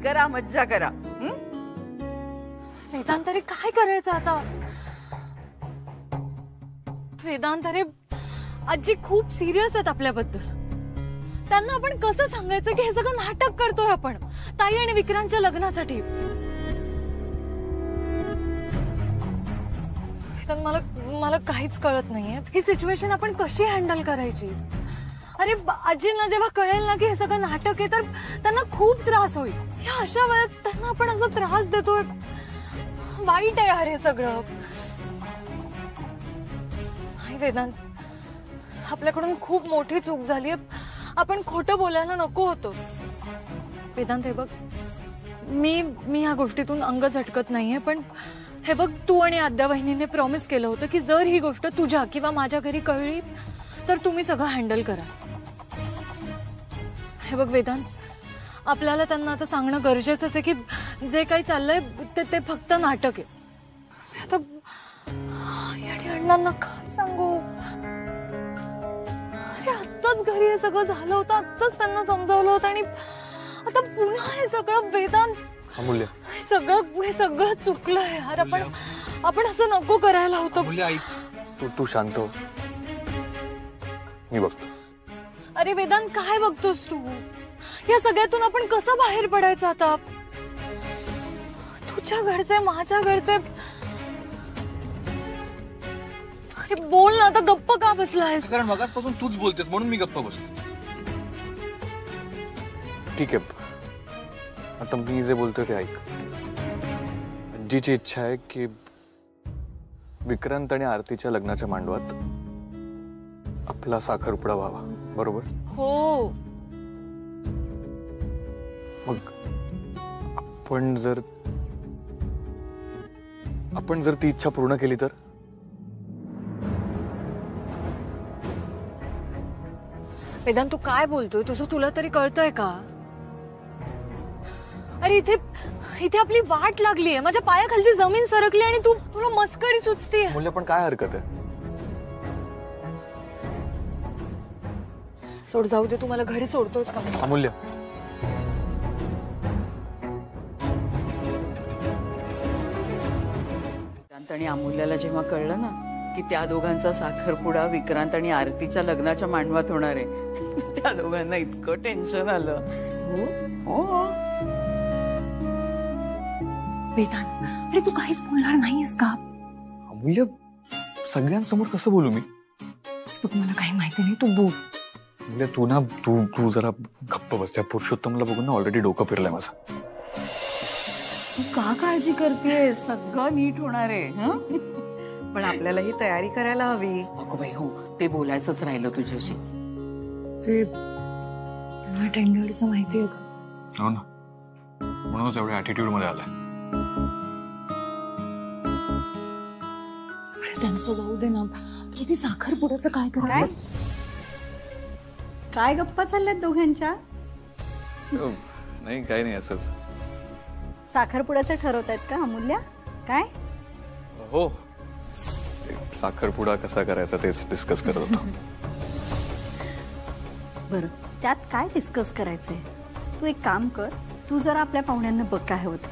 करा, मज्जा करा. वेदांत अरे काय करायचं आता? वेदांत अरे आजी खूप सिरियस आहेत आपल्याबद्दल. त्यांना आपण कसं सांगायचं की हे सगळं नाटक करतोय आपण ताई आणि विक्रांतच्या लग्नासाठी? मला मला काहीच कळत नाहीये ही सिच्युएशन आपण कशी हँडल करायची. अरे आजींना जेव्हा कळेल ना की हे सगळं नाटक आहे तर त्यांना खूप त्रास होईल. या अशा वेळेत त्यांना आपण असा त्रास देतोय, वाईट आहे यार हे सगळं. नाही वेदांत, आपल्याकडून खूप मोठी चूक झाली. आपण खोटं बोलायला नको होतं. वेदांत हे बघ, मी या गोष्टीतून अंग झटकत नाहीये, पण हे बघ तू आणि आद्या वहिनीने प्रॉमिस केलं होतं की जर ही गोष्ट तुझ्या किंवा माझ्या घरी कळली तर तुम्ही सगळं हँडल करा. हे बघ वेदांत, आपल्याला त्यांना आता सांगणं गरजेचंच आहे की जे काही चाललंय ते फक्त नाटक आहे. आता अण्णांना काय सांगू? अरे आत्ताच घरी हे सगळं झालं होतं, आत्ताच त्यांना समजावलं होतं आणि आता पुन्हा हे सगळं. वेदांत अमूल्य, हे सगळं चुकलं यार. आपण असं नको करायला होतं. अमूल्य ऐक, तू शांत हो, मी बघतो. अरे वेदांत काय बघतोस तू? या सगळ्यातून आपण कसं बाहेर पडायचं आता? तुझ्या घरचे, माझ्या घरचे. अरे बोल ना, आता गप्प का बसलायस? कारण मगाचपासून तूच बोलतेस म्हणून मी गप्प बसलो. ठीक आहे, आता मी जे बोलतोय ते ऐक. आजीची इच्छा आहे की विक्रांत आणि आरतीच्या लग्नाच्या मांडवात आपला साखरपुडा व्हावा, बरोबर? हो. मग आपण जर ती इच्छा पूर्ण केली तर? वेदांत तू काय बोलतोय? तुला तरी कळतंय का? अरे इथे आपली वाट लागलीये, माझ्या पायाखालची जमीन सरकली आणि तुला मस्करी सुचतीये. मूल्य पण काय हरकत आहे? सोड, जाऊ दे. तू मला घरी सोडतोस का? अमूल्य, विक्रांत आणि अमूल्याला जेव्हा कळलं ना की त्या दोघांचा साखरपुडा विक्रांत आणि आरतीच्या लग्नाच्या मांडवात होणार आहे, त्या दोघांना इतकं टेन्शन आलं. हो. वेदांत, अरे तू काहीच बोलणार नाहीयेस का? अमूल्य, सगळ्यांसमोर कसं बोलू मी? मला काही माहिती नाही, तू बोल. अमूल्य, तू जरा गप्प बस. त्या पुरुषोत्तमला बघून ना ऑलरेडी डोकं फिरलंय माझं. तू का काळजी करतेय? सगळं नीट होणार आहे. पण आपल्याला ही तयारी करायला हवी. अगो बाई हो, ते बोलायचंच राहिलं तुझ्याशी. ते टेंडरचं माहिती आहे का? हो ना, म्हणूनच एवढ्या ऍटिट्यूड मध्ये आलाय. त्यांचं जाऊ दे ना, किती साखरपुड्याचं काय करायचं? काय गप्पा चालल्यात दोघांच्या? नाही, काही नाही, असंच. साखरपुड्याचं ठरवतायत का अमूल्या? काय? हो, साखरपुडा कसा करायचा तेच डिस्कस करत होतो. बरं, त्यात काय डिस्कस करायचंय? तू एक काम कर, तू जरा आपल्या पाहुण्यांना बघ काय होतं.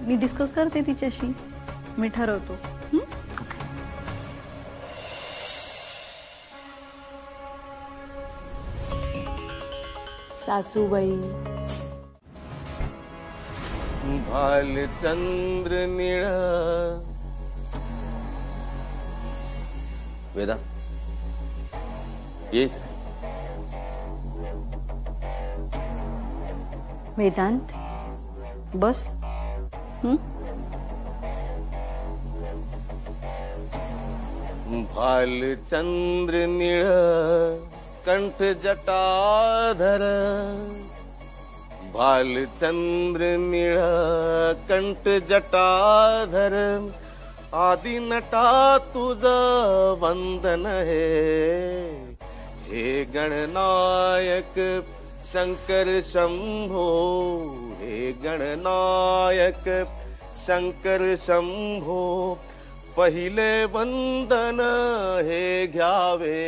मी डिस्कस करते तिच्याशी, मी ठरवतो. सासूबाई, भालचंद्र निळा. वेदा ये. वेदांत बस. भालचंद्र निळ कंठ जटाधर. भालचंद्र निळ कंठ जटाधर. आदि नटा तुझ वंदन हे गणनायक शंकर शंभो. हे गणनायक शंकर शंभो. पहिले वंदन हे घ्यावे.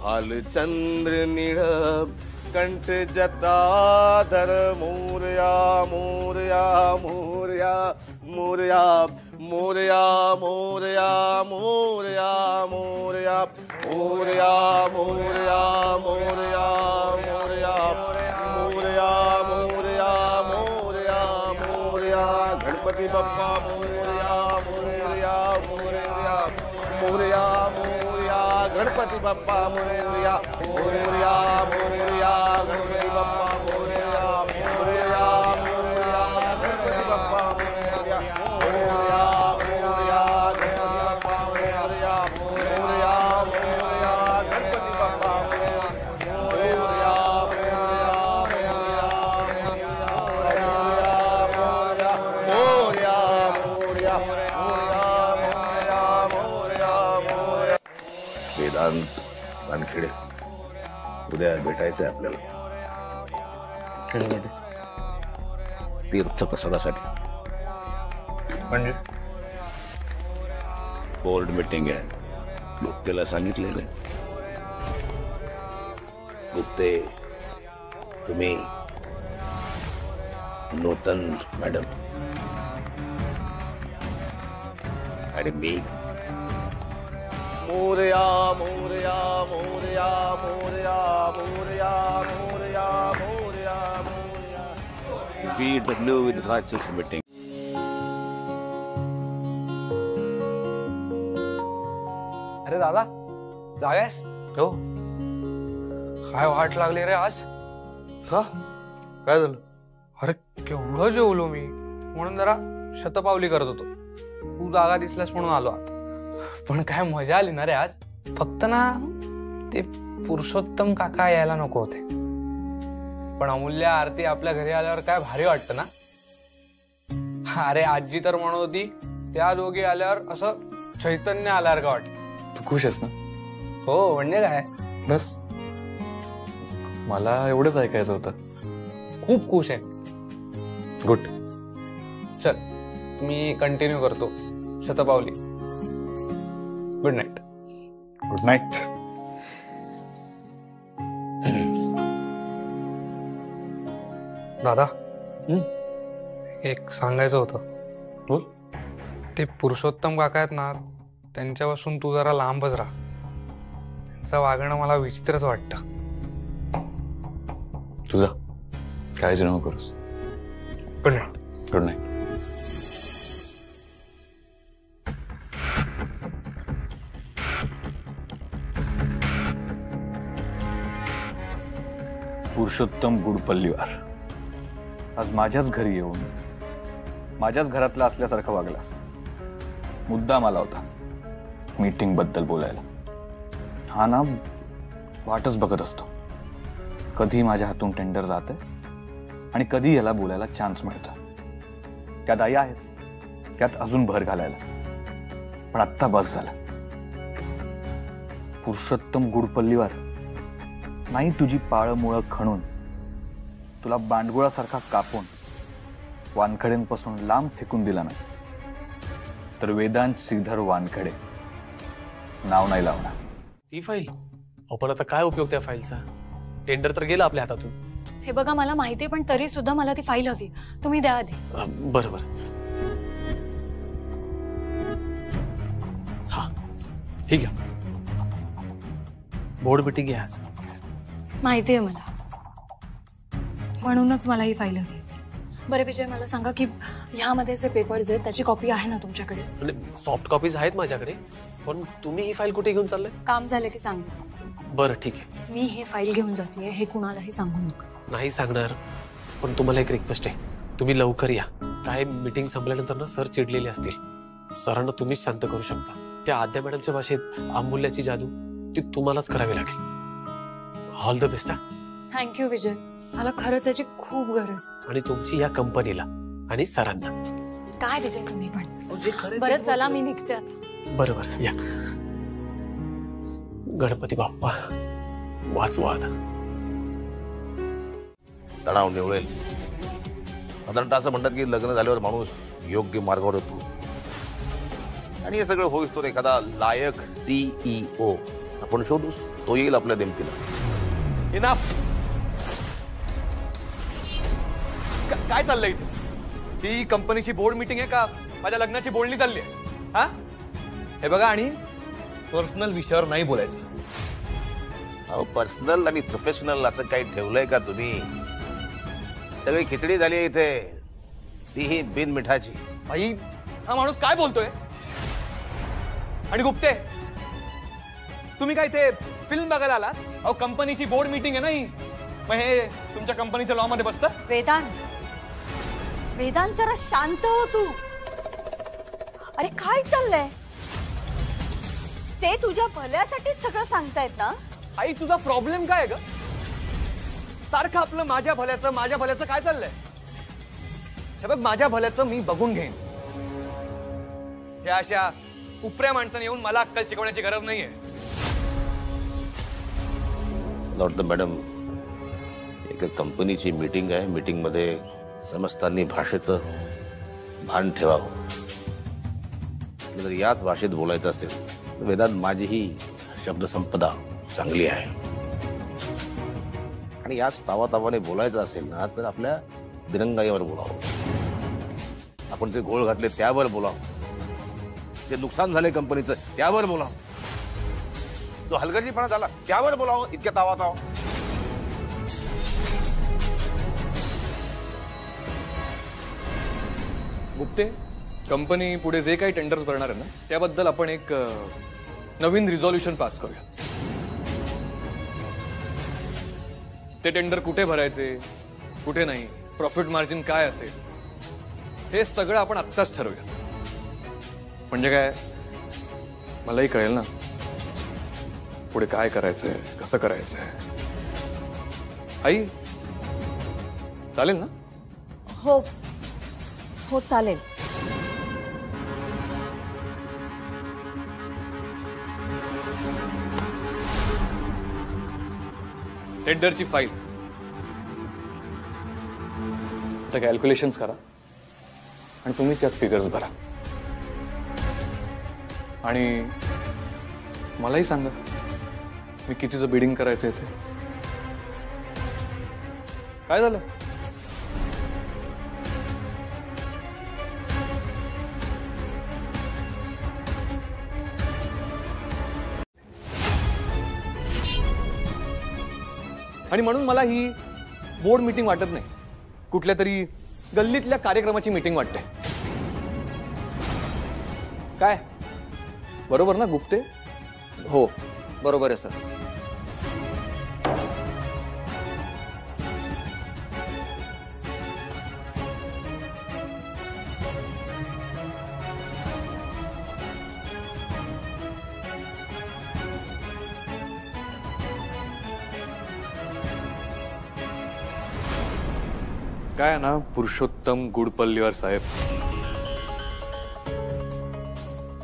भालचंद्र निळ कंठ जटाधर मोरया मोरया मोरया मोरया मोरया मोरया मोरया मोरया मोरया मोरया मोरया मोरया मोरया मोरया मोरया मोरया गणपति बप्पा मोरया मोरया मोरया मोरया मोरया गणपति बप्पा मोरया मोरया मोरया गणपति बप्पा मोरया मोरया मोरया गणपति बप्पा मोरया मोरया मोरया गणपति बप्पा मोरया मोरया मोरया गणपति बप्पा मोरया मोरया मोरया मोरया वेदांत वानखेडे उद्या भेटायचंय आपल्याला तीर्थ प्रसादासाठी. म्हणजे बोर्ड मीटिंग आहे. गुप्तेला सांगितलेलं. गुप्ते, तुम्ही, नूतन मॅडम आणि मी. Morya Morya Morya Morya Morya Morya Morya Morya VW Infrastructure meeting. अरे दादा जागायस? हो. काय वाट लागली रे आज? का काय झालं? अरे केवढं जेवलो मी, म्हणून जरा शतपावली करत होतो. तू जागा दिसलास म्हणून आलो आता. पण काय मजा आली ना रे आज. फक्त ना ते पुरुषोत्तम काका यायला नको होते. पण अमूल्य आरती आपल्या घरी आल्यावर काय भारी वाटतं ना. अरे आजी तर म्हणत होती त्या दोघी आल्यावर असं चैतन्य आल्यावर का वाटतं. तू खुश आहेस ना? हो म्हणजे काय, बस मला एवढंच ऐकायचं होतं. खूप खुश आहे. गुड. चल मी कंटिन्यू करतो शतपावली. Good night. Good night. दादा एक सांगायचं होतं. बोल. ते पुरुषोत्तम काका आहेत ना, त्यांच्यापासून तू जरा लांबच राहा. त्यांचं वागणं मला विचित्रच वाटतं. तुझा काळजी नको करूस. Good night. Good night. Purushottam Gudpalliwar, आज माझ्याच घरी येऊन माझ्याच घरातला असल्यासारखं वागलास. मुद्दा मला होता मीटिंग बद्दल बोलायला. हा ना वाटच बघत असतो कधी माझ्या हातून टेंडर जाते आणि कधी याला बोलायला चान्स मिळतो. त्यात आई आहेच, त्यात अजून भर घालायला. पण आत्ता बस झालं. पुरुषोत्तम गुडपल्लीवार, नाही तुझी पाळमुळं खणून तुला बांडगुळासारखा कापून वानखडेंपासून लांब फेकून दिला नाही तर वेदांत श्रीधर वानखडे नाव नाही लावणार. ती फाईल पण आता काय उपयोग त्या फाईलचा. टेंडर तर गेला आपल्या हातातून. हे बघा मला माहिती, पण तरी सुद्धा मला ती फाईल हवी. तुम्ही द्या आधी. बरोबर. हा ठीक आहे. बोर्ड मीटिंग आहे आज. माहिती आहे मला, म्हणूनच मला ही फाईल हवी. बरं विजय, मला सांगा की ह्यामध्ये जे पेपर्स आहेत त्याची कॉपी आहे ना तुमच्याकडे? म्हणजे सॉफ्ट कॉपीज आहेत माझ्याकडे, पण तुम्ही ही फाईल कुठे घेऊन चालले? काम झालं की सांग. बरं ठीक आहे. मी ही फाईल घेऊन जाते, हे कुणालाही सांगू नका. नाही सांगणार, पण तुम्हाला एक रिक्वेस्ट आहे. तुम्ही लवकर या. काय मीटिंग संपल्यानंतर ना सर चिडलेले असतील. सरांना तुम्हीच शांत करू शकता. त्या आद्या मॅडमच्या भाषेत अमूल्याची जादू ती तुम्हालाच करावी लागेल. All the best. थँक्यू विजय, मला खरंच याची खूप गरज. आणि तुमची या कंपनीला आणि सरांना. काय विजय तुम्ही पण. बरं चला मी निघते आता. बरोबर या. गणपती बाप्पा वाचवा आता. तणाव निवळेल. साधारणतः असं म्हणतात की लग्न झाल्यावर माणूस योग्य मार्गावर येतो आणि हे सगळं होईस तो एखादा लायक CEO आपण शोधूस. तो येईल आपल्या देमतीला. इनफ. काय चाललंय इथे? ही कंपनीची बोर्ड मीटिंग आहे का माझ्या लग्नाची बोलणी चालली आहे? हा, हे बघा, आणि पर्सनल विषयावर नाही बोलायचं. अहो, पर्सनल आणि प्रोफेशनल असं काही ठेवलंय का तुम्ही? सगळी खिचडी झाली आहे इथे, तीही बिन मिठाची. भाई, हा माणूस काय बोलतोय? आणि गुप्ते, तुम्ही काय इथे फिल्म बघायला आलात? अहो, कंपनीची बोर्ड मीटिंग आहे ना ही. मग हे तुमच्या कंपनीच्या लॉ मध्ये बसतं? वेदांत जरा शांत हो तू. अरे काय चाललंय? ते तुझ्या भल्यासाठीच सगळं सांगतायत ना? आई, तुझा प्रॉब्लेम काय ग? सारखं आपलं माझ्या भल्याचं काय चाललंय? हे बघ, माझ्या भल्याचं मी बघून घेईन. या अशा उपऱ्या माणसाने येऊन मला अक्कल शिकवण्याची गरज नाहीये. लॉर्ड मॅडम, एका कंपनीची मीटिंग आहे. मीटिंग मध्ये समजताना भाषेचं भान ठेवावं. जर याच भाषेत बोलायचं असेल तर वेदांत, माझीही शब्दसंपदा चांगली आहे. आणि याच तावातावाने बोलायचं असेल ना तर आपल्या दिरंगाईवर बोलावं. आपण जे घोळ घातले त्यावर बोलावं. जे नुकसान झाले कंपनीचं त्यावर बोलावं. जो हलगर्जीपणा झाला त्यावर बोलावं. इतक्या तावाताव. गुप्ते, कंपनी पुढे जे काही टेंडर करणार आहे ना त्याबद्दल आपण एक नवीन रिझॉल्युशन पास करूया. ते टेंडर कुठे भरायचे, कुठे नाही, प्रॉफिट मार्जिन काय असेल, हे सगळं आपण आत्ताच ठरवूया. म्हणजे काय, मलाही कळेल ना पुढे काय करायचंय, कसं करायचंय. आई, चालेल ना? हो हो, चालेल. टेंडरची फाईल, आता कॅल्क्युलेशन्स करा आणि तुम्हीच यात फिगर्स भरा. आणि मलाही सांगा मी कितीचं बिडिंग करायचं ते. काय झालं? आणि म्हणून मला ही बोर्ड मीटिंग वाटत नाही, कुठल्या तरी गल्लीतल्या कार्यक्रमाची मीटिंग वाटते. काय, बरोबर ना गुप्ते? हो, बरोबर आहे सर. काय ना पुरुषोत्तम गुडपल्लीवार साहेब,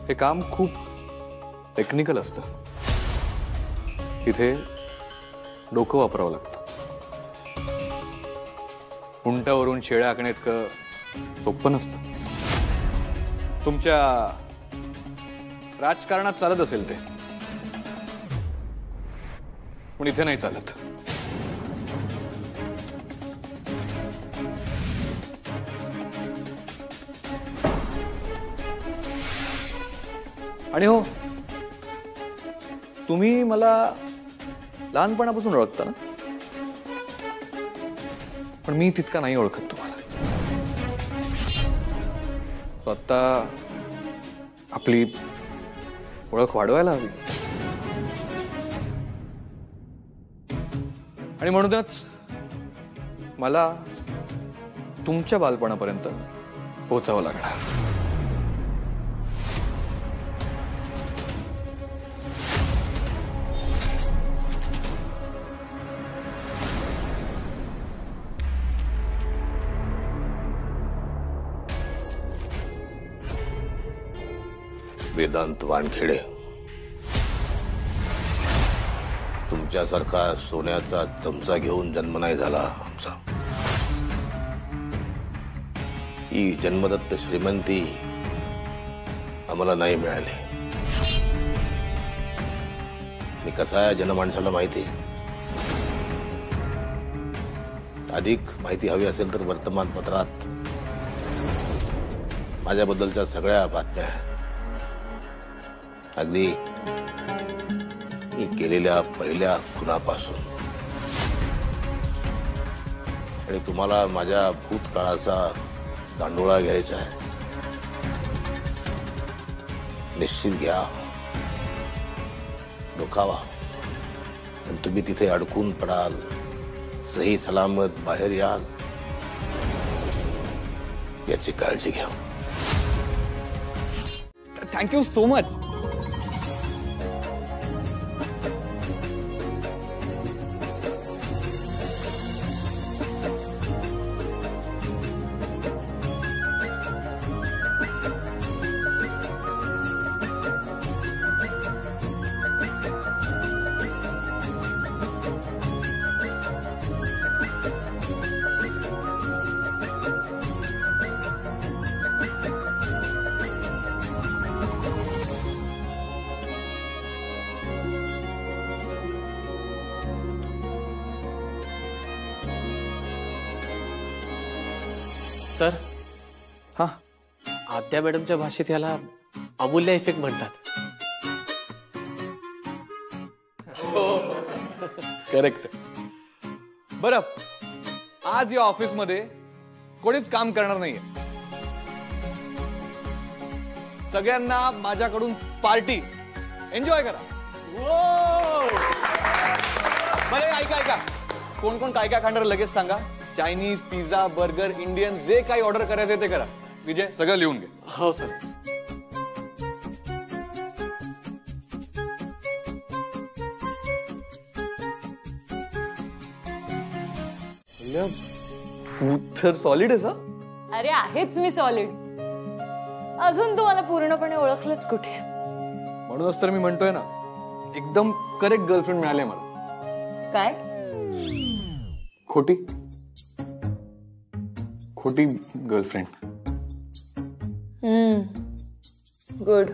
हे काम खूप टेक्निकल असतं. इथे डोकं वापरावं लागतं. उंटावरून शेळ्या आखणे इतकं सोपं नसतं. तुमच्या राजकारणात चालत असेल ते, पण इथे नाही चालत. आणि हो, तुम्ही मला लहानपणापासून ओळखता ना, पण मी तितका नाही ओळखत तुम्हाला. आता आपली ओळख वाढवायला हवी. आणि म्हणूनच मला तुमच्या बालपणापर्यंत पोहोचावं लागणार. वेदांत वानखेडे, तुमच्यासारखा सोन्याचा चमचा घेऊन जन्म नाही झाला आमचा. ही जन्मदत्त श्रीमंती आम्हाला नाही मिळाली. मी कसा आहे जनमानसाला माहिती. अधिक माहिती हवी असेल तर वर्तमानपत्रात माझ्याबद्दलच्या सगळ्या बातम्या अगदी मी केलेल्या पहिल्या खुनापासून आणि तुम्हाला माझ्या भूतकाळाचा दांडोळा घ्यायचा आहे. निश्चित घ्या, डोकावा, पण तुम्ही तिथे अडकून पडाल, सही सलामत बाहेर याल याची काळजी घ्या. Thank you so much. सर, हा, आद्या मॅडमच्या भाषेत याला अमूल्य इफेक्ट म्हणतात. करेक्ट. बरं, आज या ऑफिस मध्ये कोणीच काम करणार नाहीये. सगळ्यांना माझ्याकडून पार्टी, एन्जॉय करा. बरं, ऐका, कोण कोण काय काय खाणार लगेच सांगा. चायनीज, पिझ्झा, बर्गर, इंडियन, जे काही ऑर्डर करायचं ते करा. विजय, सगळं लिहून घे. हो सर. तू तर सॉलिड आहेस. अरे आहेच मी सॉलिड. अजून तुम्हाला पूर्णपणे ओळखलंच कुठे. म्हणूनच तर मी म्हणतोय ना, एकदम करेक्ट गर्लफ्रेंड मिळाली मला. काय? खोटी गर्लफ्रेंड. गुड.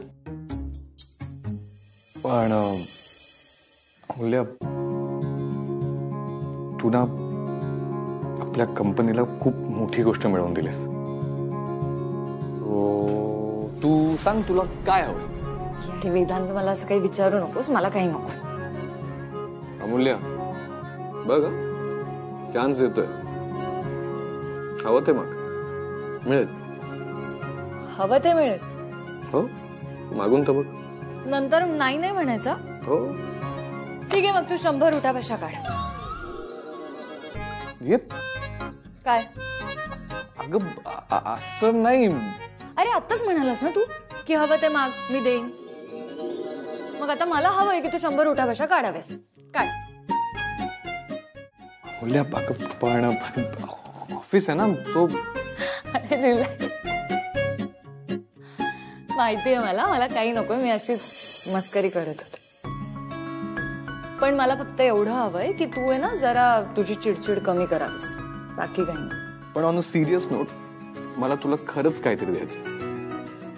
पण अमूल्य, तू ना आपल्या कंपनीला खूप मोठी गोष्ट मिळवून दिलीस. तू सांग, तुला काय हवं? अरे वेदांत, मला असं काही विचारू नकोस. मला काही नको. अमूल्य, बघ, चान्स देतोय. हवं ते मग मिळेल. हवं ते मिळेल. हो, मागून तर बघ. नंतर नाही नाही म्हणायचं. हो ठीक आहे, मग तू 100 उठाबशा काढ. काय? अगं असं नाही. अरे आत्ताच म्हणालास ना तू की हवं ते माग, मी देईन. मग आता मला हवंय की तू 100 उठाबशा काढाव्यास. काढ. अमूल्य, पण ऑफिस आहे ना तो. अरे रिलॅक्स. माहितीये मला काही नको. मी अशी मस्करी करत होते. पण मला फक्त एवढं हवंय की तू आहे ना जरा तुझी चिडचिड कमी करावीस. बाकी काही नाही. पण ऑन अ सिरियस नोट, मला तुला खरंच काहीतरी द्यायचं.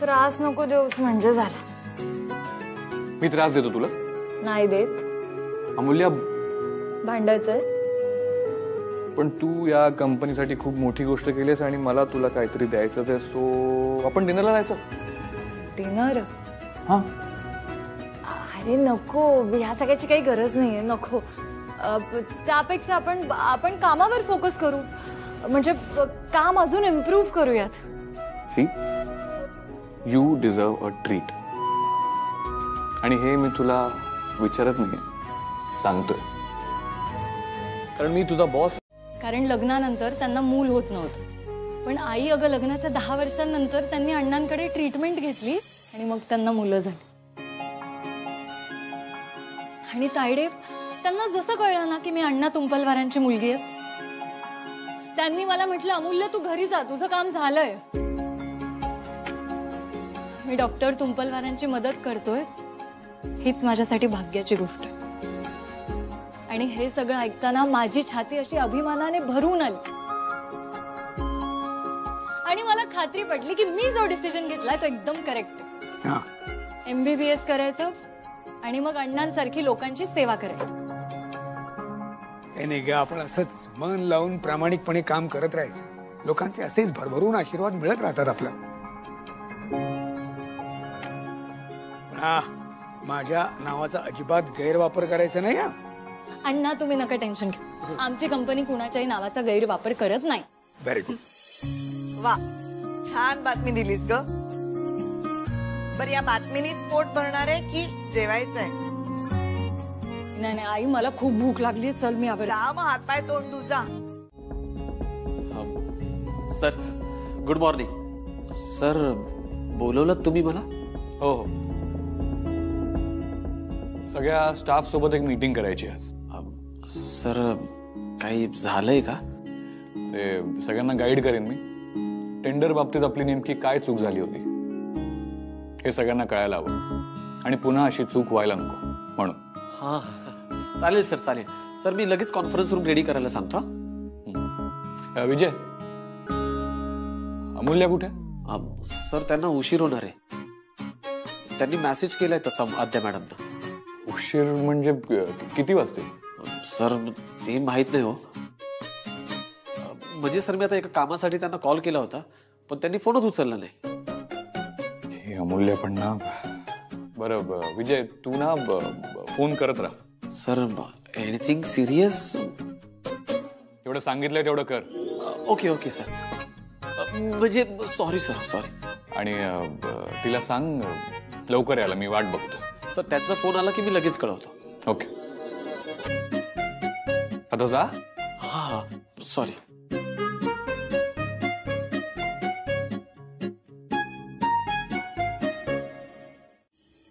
त्रास नको देऊस म्हणजे झालं. मी त्रास देतो तुला? नाही देत. अमूल्य, भांडायचंय. पण तू या कंपनीसाठी खूप मोठी गोष्ट केलीस आणि मला तुला काहीतरी द्यायचं आहे. सो आपण डिनरला जायचं. डिनर? हा. अरे नको, ह्या सगळ्याची काही गरज नाहीये. नको. त्यापेक्षा आपण कामावर फोकस करू. म्हणजे काम अजून इम्प्रूव्ह करूयात. See, you deserve a treat. आणि हे मी तुला विचारत नाही, सांगतोय. कारण मी तुझा बॉस. कारण लग्नानंतर त्यांना मूल होत नव्हतं. पण आई अगं लग्नाच्या 10 वर्षांनंतर त्यांनी अण्णांकडे ट्रीटमेंट घेतली आणि मग त्यांना मुलं झाली. आणि तायडे, त्यांना जसं कळलं ना की मी अण्णा तुंपलवारांची मुलगी आहे, त्यांनी मला म्हटलं, अमूल्य तू घरी जा, तुझं काम झालंय. मी डॉक्टर तुंपलवारांची मदत करतोय, हीच माझ्यासाठी भाग्याची गोष्ट आहे. आणि हे सगळं ऐकताना माझी छाती अशी अभिमानाने भरून आली. आणि मला खात्री पटली की मी जो डिसिजन घेतलाय तो एकदम करेक्ट आहे. MBBS करायचं आणि मग अण्णांसारखी लोकांची सेवा करायची. काही नाही ग, आपण असंच मन लावून प्रामाणिकपणे काम करत राहायचं. लोकांचे असेच भरभरून आशीर्वाद मिळत राहतात आपला. पण हा, माझ्या नावाचा अजिबात गैरवापर करायचा नाही हा. अण्णा तुम्ही नका टेन्शन घेऊ, आमची कंपनी कुणाच्याही नावाचा गैरवापर करत नाही. Very good. वा, छान बातमी दिलीस ग. बर, या बातमीनीच पोट भरणार आहे की जेवायचंय? नाही नाही आई, मला खूप भूक लागली, चल मी आवर. जा मग, हातपाय तोंड धु जा. Sir good morning. सर बोलवलं तुम्ही मला? हो हो, सगळ्या स्टाफ सोबत एक मीटिंग करायची आज. सर काही झालंय का? ते सगळ्यांना गाईड करेन मी. टेंडर बाबतीत आपली नेमकी काय चूक झाली होती हे सगळ्यांना कळायला हवं, आणि पुन्हा अशी चूक व्हायला नको म्हणून. हा चालेल सर, चालेल सर. मी लगेच कॉन्फरन्स रूम रेडी करायला सांगतो. विजय, अमूल्य कुठे? सर त्यांना उशीर होणार आहे. त्यांनी मेसेज केलाय तसा आद्या मॅडमना. उशीर म्हणजे किती वाजते? सर ते माहित नाही हो. म्हणजे सर मी आता एका कामासाठी त्यांना कॉल केला होता, पण त्यांनी फोनच उचलला नाही. हे अमूल्य पण ना. बरं विजय, तू ना फोन करत राहा. Sir anything serious? एवढं सांगितलंय तेवढं कर. Okay okay sir. म्हणजे सॉरी सर, सॉरी. आणि तिला सांग लवकर यायला, मी वाट बघतो. सर त्यांचा फोन आला की मी लगेच कळवतो. ओके, आता जा. हा सॉरी.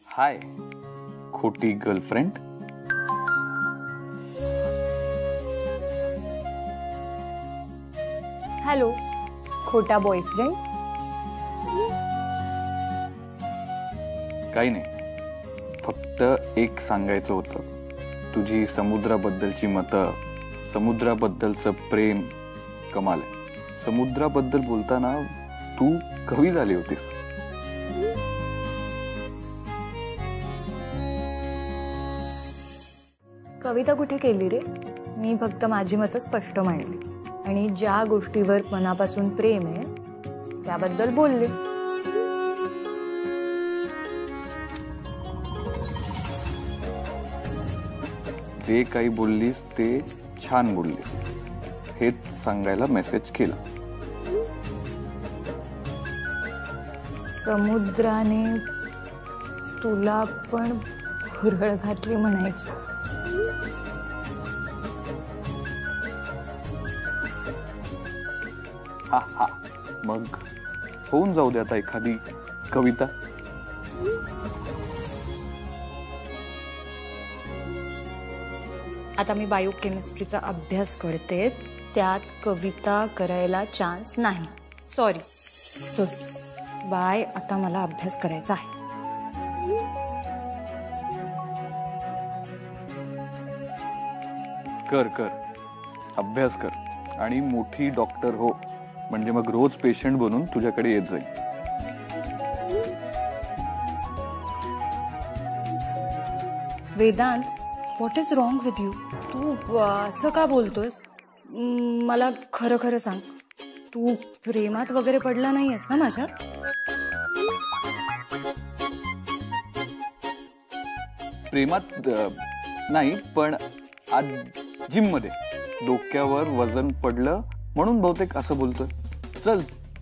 हाय खोटी गर्लफ्रेंड. हॅलो खोटा बॉयफ्रेंड. काही नाही, फक्त एक सांगायचं होतं. तुझी समुद्राबद्दलची मतं, समुद्राबद्दलचं प्रेम कमाल आहे. समुद्राबद्दल बोलताना तू कवी झाली होतीस. कविता कुठे केली रे? मी फक्त माझी मतं स्पष्ट मांडली आणि ज्या गोष्टीवर मनापासून प्रेम आहे त्याबद्दल बोलले. जे काही बोललीस ते छान बोललीस, हेच सांगायला मेसेज केला. समुद्राने तुला पण भुरळ घातली म्हणायची. हा हा, मग होऊन जाऊ दे आता एखादी कविता. आता मी बायोकेमिस्ट्रीचा अभ्यास करते, त्यात कविता करायला चान्स नाही. Sorry sorry bye. आता मला अभ्यास करायचा आहे. कर कर, अभ्यास कर आणि मोठी डॉक्टर हो, म्हणजे मग रोज पेशंट बनून तुझ्याकडे येत जाईल. Vedant, what is wrong with you? तू असं का बोलतोयस? मला खरं खरं सांग, तू प्रेमात वगैरे पडला नाहीयेस ना माझ्या? प्रेमात नाही, पण आज जिम मध्ये डोक्यावर वजन पडलं म्हणून बहुतेक असं बोलतोय. चल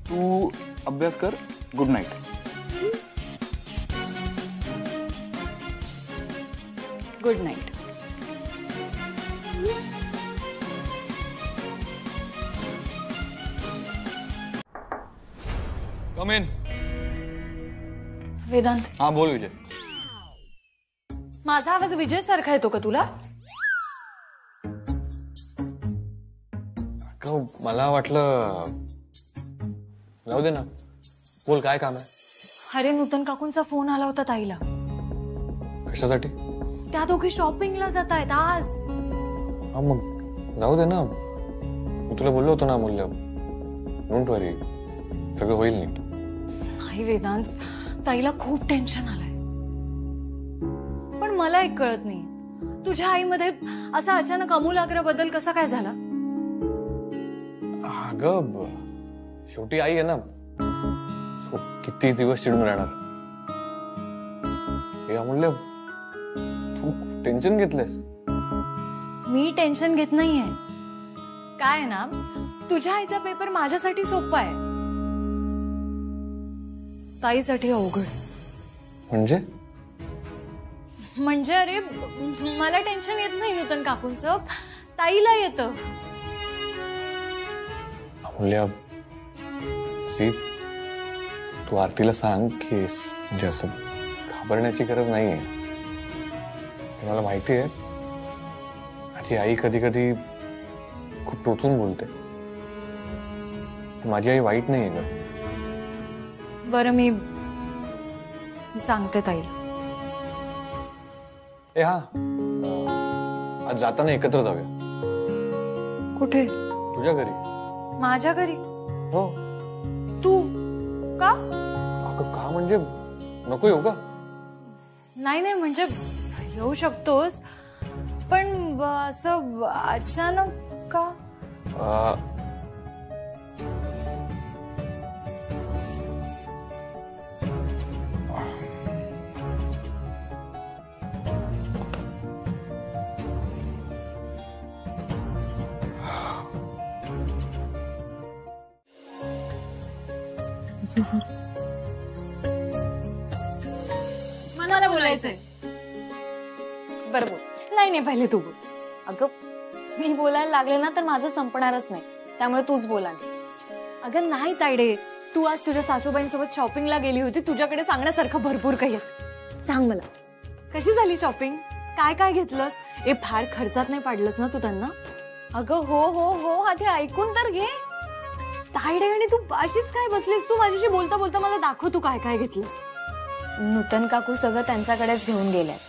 तू अभ्यास कर. Good night. Good night. Come in. Vedant, हा बोल विजय. माझा आवाज विजय सारखा येतो का तुला? मला वाटलं जाऊ दे ना, बोल काय काम आहे? अरे नूतन काकूंचा फोन आला होता ताईला. कशासाठी? त्या दोघी शॉपिंगला जात आहेत आज. हा मग जाऊ दे ना, मी तुला बोललो होतो ना अमूल्य, डोंट वरी, सगळं होईल नीट. नाही वेदांत, ताईला खूप टेन्शन आलंय. पण मला एक कळत नाही, तुझ्या आईमध्ये असा अचानक आमूलाग्र बदल कसा काय झाला? अगं शेवटी आई आहे ना, सो किती दिवस चिडून राहणार. हे अमूल्य, तू टेन्शन घेतलंस? मी टेन्शन घेत नाहीये. काय आहे ना, तुझ्या आईचा पेपर माझ्यासाठी सोपा आहे, ताईसाठी अवघड. म्हणजे अरे मला टेन्शन येत नाही नूतन काकूंचं, ताईला येतं. अमूल्य, तू आरतीला सांग की म्हणजे असं घाबरण्याची गरज नाहीये. मला माहिती आहे माझी आई कधी कधी खूप टोचून बोलते. माझी आई वाईट नाहीये ग. बरं, मी सांगते ताईला. ए हा, आज जाताना एकत्र जाऊया. कुठे? तुझ्या घरी. माझ्या घरी? हो. तू का? अगं का म्हणजे, नको येऊ का? नाही नाही, म्हणजे येऊ शकतोस, पण असं अचानक का? मला बोलायचंय. बरं बोल. नाही नाही, पहिले तू बोल. अगं मी बोलायला लागले ना तर माझं संपणारच नाही, त्यामुळे तूच बोला. अगं नाही तायडे, तू आज तुझ्या सासूबाईंसोबत शॉपिंगला गेली होती, तुझ्याकडे सांगण्यासारखं भरपूर काही असतं. सांग मला, कशी झाली शॉपिंग? काय काय घेतलंस? ए फार खर्चात नाही पाडलंस ना तू त्यांना? अगं हो हो हो, आधी ऐकून तर घे. तायडे, आणि तू अशीच काय बसलीस? तू माझ्याशी बोलता बोलता मला दाखव तू काय काय घेतलंस. नूतन काकू सगळं त्यांच्याकडेच घेऊन गेल्यात.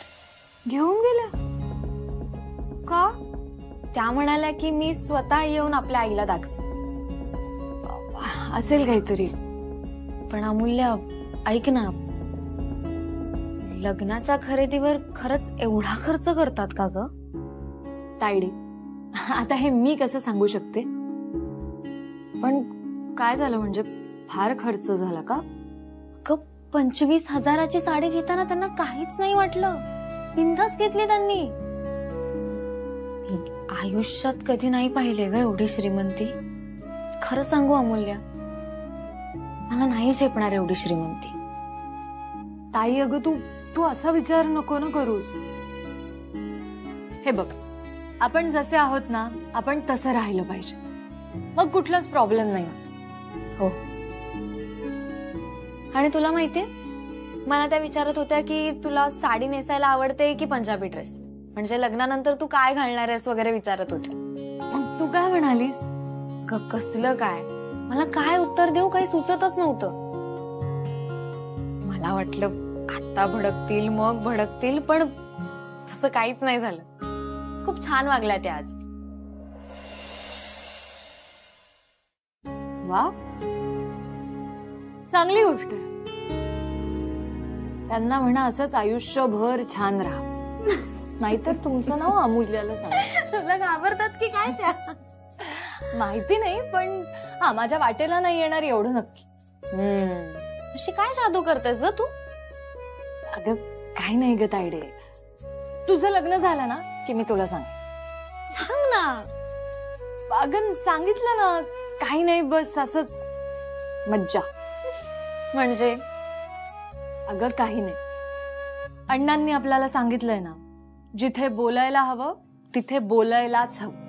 घेऊन गेल्या का? त्या म्हणाल्या की मी स्वतः येऊन आपल्या आईला दाखव. असेल काहीतरी. पण अमूल्य, ऐक ना, लग्नाच्या खरेदीवर खरंच एवढा खर्च करतात का ग? तायडे, आता हे मी कसं सांगू शकते? पण काय झालं म्हणजे, फार खर्च झाला का? 25,000ची साडी घेताना त्यांना काहीच नाही वाटलं. बिनधास्त घेतली त्यांनी. आयुष्यात कधी नाही पाहिले ग एवढी श्रीमंती. खरं सांगू अमूल्य, मला नाही झेपणार एवढी श्रीमंती. ताई अगं, तू असा विचार नको ना करूस. हे बघ, आपण जसे आहोत ना, आपण तसं राहिलं पाहिजे, मग कुठलाच प्रॉब्लेम नाही. हो. आणि तुला माहितीये, मला त्या विचारत होत्या की तुला साडी नेसायला आवडते की पंजाबी ड्रेस, म्हणजे लग्नानंतर तू काय घालणार आहेस वगैरे विचारत होत्या. मग तू काय म्हणालीस? कसलं काय, मला काय उत्तर देऊ काही सुचतच नव्हतं. मला वाटलं आता भडकतील मग भडकतील, पण तसं काहीच नाही झालं. खूप छान वागल्या त्या आज. वा, चांगली गोष्ट आहे. त्यांना म्हणा असंच आयुष्यभर छान राहा. नाहीतर तुमचं नाव अमूल्याला सांग. तुला घाबरतात की काय त्या? माहिती नाही, पण हा, माझ्या वाटेला नाही येणार एवढं नक्की. अशी काय जादू करतेस ग तू? अगं काही नाही ग तायडे, तुझं लग्न झालं ना की मी तुला सांग. सांग ना. अगं सांगितलं ना, काही नाही, बस असंच मज्जा. म्हणजे अगं काही नाही, अण्णांनी आपल्याला सांगितलंय ना, जिथे बोलायला हवं तिथे बोलायलाच हवं.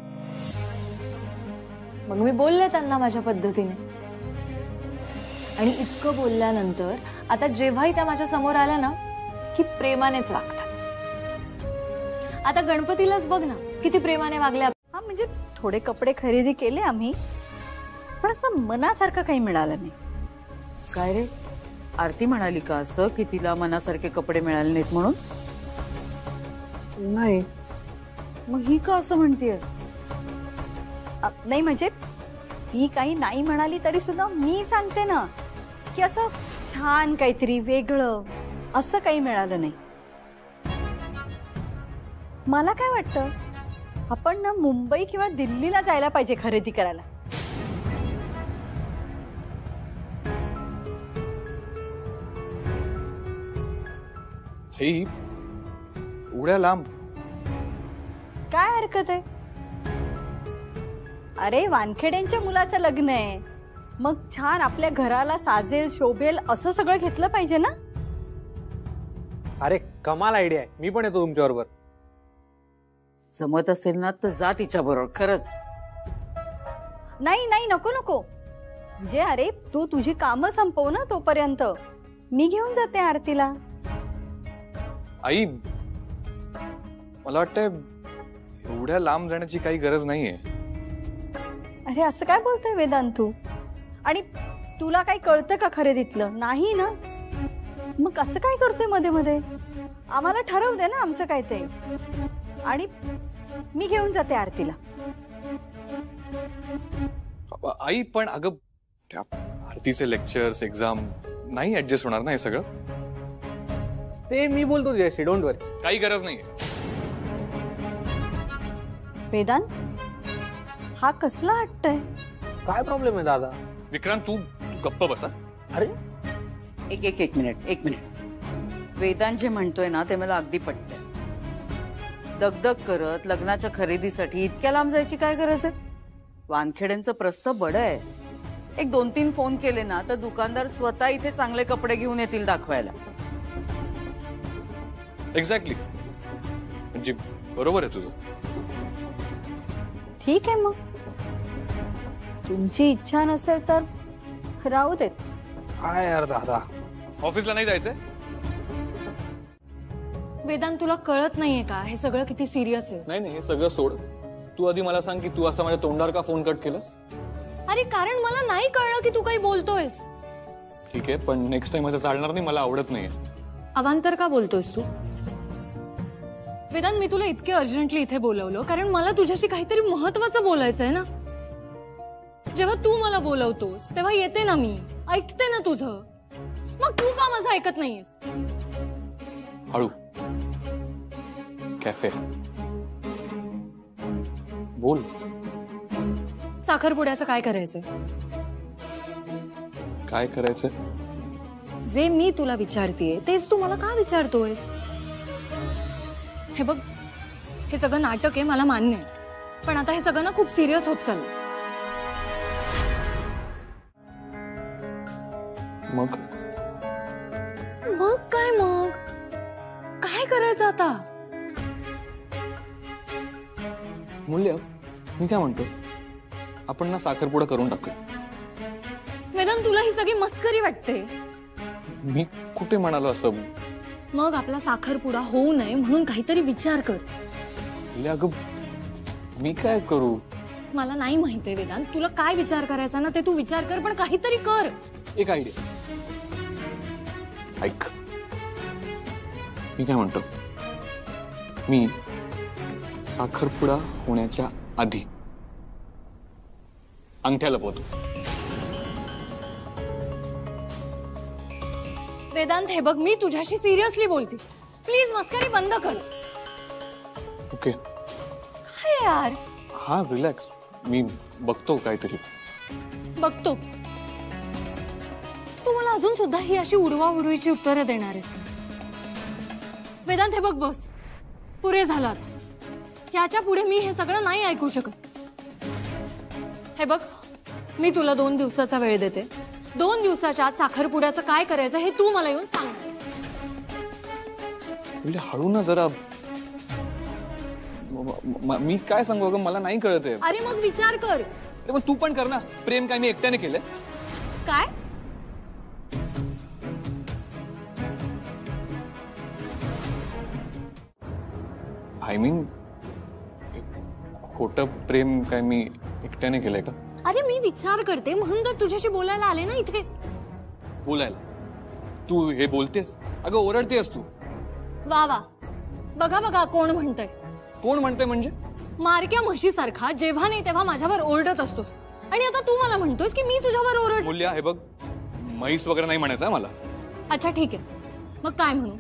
मग मी बोलले त्यांना माझ्या पद्धतीने, आणि इतकं बोलल्यानंतर आता जेव्हाही त्या माझ्या समोर आल्या ना की प्रेमानेच वागतात. आता गणपतीलाच बघ ना, किती प्रेमाने वागल्या. हा, म्हणजे थोडे कपडे खरेदी केले आम्ही, पण असं मनासारखं काही मिळालं नाही. काय रे, आरती म्हणाली का असं की तिला मनासारखे कपडे मिळाले नाहीत म्हणून? नाही. मग ही का असं म्हणतेय? नाही म्हणजे ती काही नाही म्हणाली तरी सुद्धा मी सांगते ना की असं छान काहीतरी वेगळं असं काही मिळालं नाही. मला काय वाटतं, आपण ना मुंबई किंवा दिल्लीला जायला पाहिजे खरेदी करायला. हे उड्या लांब. काय हरकत आहे? अरे वानखेड्यांच्या मुलाचं लग्न आहे, मग छान आपल्या घराला साजेल शोभेल असं सगळं घेतलं पाहिजे ना. अरे कमाल आयडिया आहे, मी पण येतो तुमच्या बरोबर. जमत असेल ना तर जा तिच्या बरोबर. खरंच. नाही नाही, नको नको. म्हणजे अरे तू तुझी कामं संपव ना, तोपर्यंत मी घेऊन जाते आरतीला. आई, मला वाटतंय एवढ्या लांब जाण्याची काही गरज नाहीये. अरे असं काय बोलतोय वेदांत तू? आणि तुला काही कळतं का खरेदीतलं? नाही ना, मग असं काय करतोय मध्ये मध्ये? आम्हाला ठरवू दे ना आमचं काय ते. आणि मी घेऊन जाते आरतीला. आई पण अगं त्या आरतीचे लेक्चर्स एक्झाम नाही ऍडजस्ट होणार ना हे सगळं. ते मी बोलतो तुझ्याशी, डोंट वरी. काही गरज नाहीये. वेदांत, हा कसला हट्ट आहे? काय प्रॉब्लेम आहे दादा? विक्रांत तू गप्प बसा. अरे एक मिनिट. वेदांत जे म्हणतोय ना ते मला अगदी पटतंय. दगदग करत लग्नाच्या खरेदीसाठी इतक्या लांब जायची काय गरज आहे? वानखेड्यांचं प्रस्थ बड आहे. एक 2-3 फोन केले ना तर दुकानदार स्वतः इथे चांगले कपडे घेऊन येतील दाखवायला. एक्झॅक्टली. म्हणजे बरोबर आहे तुझं. ठीक आहे, मग तुमची इच्छा नसेल तर राहू देत. काय यार दादा, ऑफिसला नाही जायचंय? वेदांत, तुला कळत नाहीये का हे सगळं किती सिरियस आहे? नाही हे सगळं सोड. तू आधी मला सांग की तू असं माझ्या तोंडावर का फोन कट केलंस? अरे कारण मला नाही कळलं की तू काही बोलतोयस. ठीक आहे, पण नेक्स्ट टाइम असं चालणार नाही. मला आवडत नाहीये. अवांतर का बोलतोयस तू? वेदांत, मी तुला इतके अर्जंटली इथे बोलवलं कारण मला तुझ्याशी काहीतरी महत्वाचं बोलायचंय ना. जेव्हा तू मला बोलवतोस तेव्हा येते ना मी, ऐकते ना तुझं. मग तू का माझं ऐकत नाहीयेस? हळू. कॅफे बोल. साखरपुड्याचं काय करायचंय? काय करायचंय? जे मी तुला विचारतेय तेच तू मला का विचारतोयस? हे बघ, हे सगळं नाटक आहे, मला मान्य आहे. पण आता हे सगळं ना खूप सिरियस होत चाललं. मग काय करायचं आता? मूल्य, मी काय म्हणतो, आपण ना साखरपुडा करून टाकू. वेदांत, तुला ही सगळी मस्करी वाटते? मी कुठे म्हणालो असं? मग आपला साखरपुडा होऊ नये म्हणून काहीतरी विचार कर. अगं मी काय करू? मला नाही माहितीये वेदांत, तुला काय विचार करायचा ना ते तू विचार कर, पण काहीतरी कर. एक आयडिया ऐक. मी काय म्हणतो, मी साखरपुडा होण्याच्या आधी अंगठ्या लपवतो. वेदांत, हे बघ, मी तुझ्याशी सिरियसली बोलते. प्लीज मस्करी बंद कर. ओके. काय यार? हा रिलॅक्स, मी बघतो काहीतरी. बघतो. तू मला अजून सुद्धा ही अशी उडवाउडवीची उत्तरं देणार आहेस? वेदांत, हे बघ, बस, पुरे झालं आता. याच्या पुढे मी हे सगळं नाही ऐकू शकत. हे बघ, मी तुला 2 दिवसाचा वेळ देते. 2 दिवसाच्या आत साखरपुड्याचं काय करायचं हे तू मला येऊन सांगतेस. हळू ना जरा. मी काय सांगू अगं, मला नाही कळत आहे. अरे मग विचार कर. मग तू पण कर ना. प्रेम काय मी एकट्याने केलंय? काय? आय मीन खोटं प्रेम काय मी एकट्याने केलंय का? अरे मी विचार करते म्हणून तर तुझ्याशी बोलायला आले ना इथे. बोलायला? तू हे बोलतेस? अगं ओरडतेस तू. वा वा, बघा बघा कोण म्हणतंय. कोण म्हणतंय म्हणजे? मारक्या म्हशीसारखा जेव्हा नाही तेव्हा माझ्यावर ओरडत असतोस आणि आता तू मला म्हणतोस की मी तुझ्यावर ओरड. मूल्य, हे बघ, म्हैस वगैरे नाही म्हणायचं मला. अच्छा ठीक आहे, मग काय म्हणू?